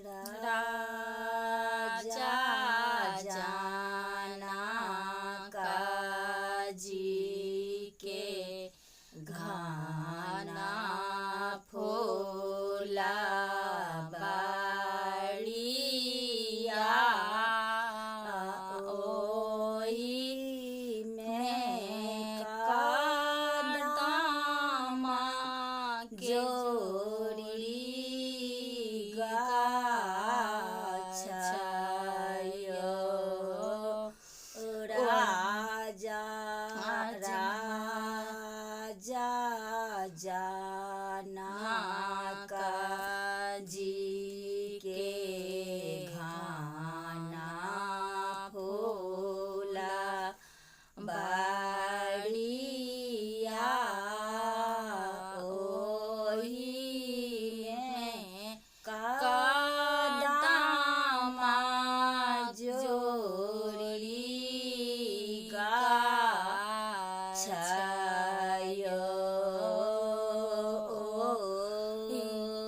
राजा जनकाजी के घाना फूला बाड़िया ओही में कदमा जोड़ी राजा जनकाजी के घाना फूला बाड़िया ओही में कदमा जोड़ी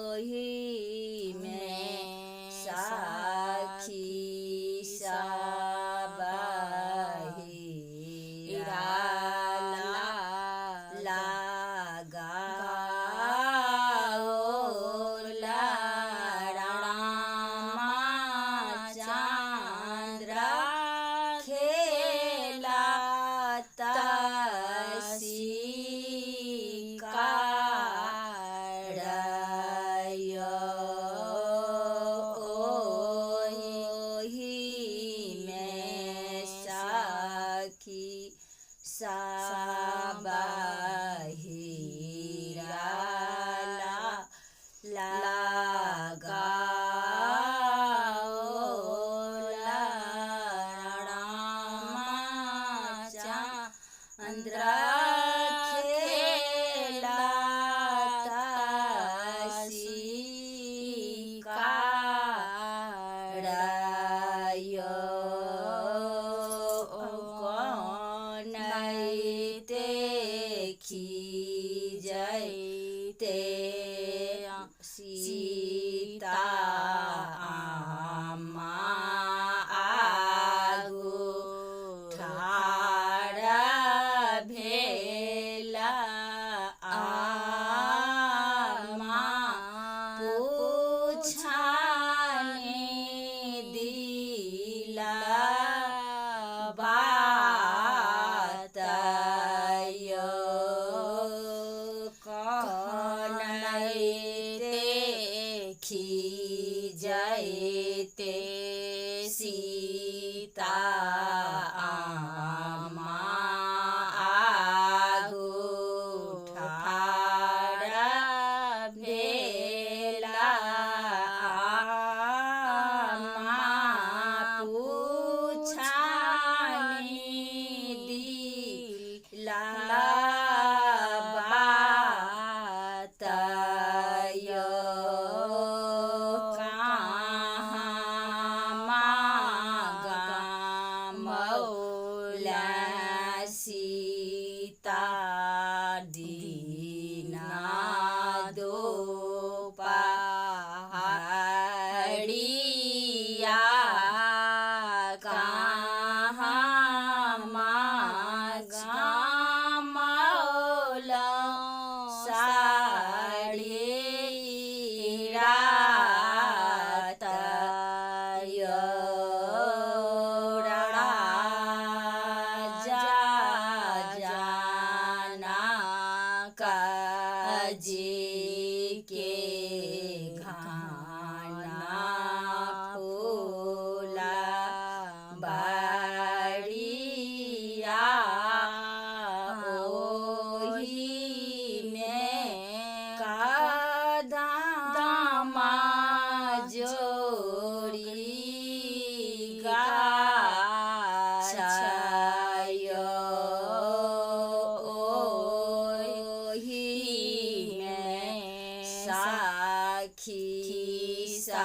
ओही में साखी सबहिरा लगा रामचंद्र खेला ओही में साखी सबहिरा लगा रामचंद्र खेला देखी जयते सीता आगू ठाड़ा भेला पूछाने दिला देखी जयते सीता आगू ठाड़ा भेला पूछाने दिला सीता दीना दो पहाड़िया कहाँ मौला साड़ी रात जी के घाना फूला बाड़िया ओही में कदमा जोड़ी साखी सा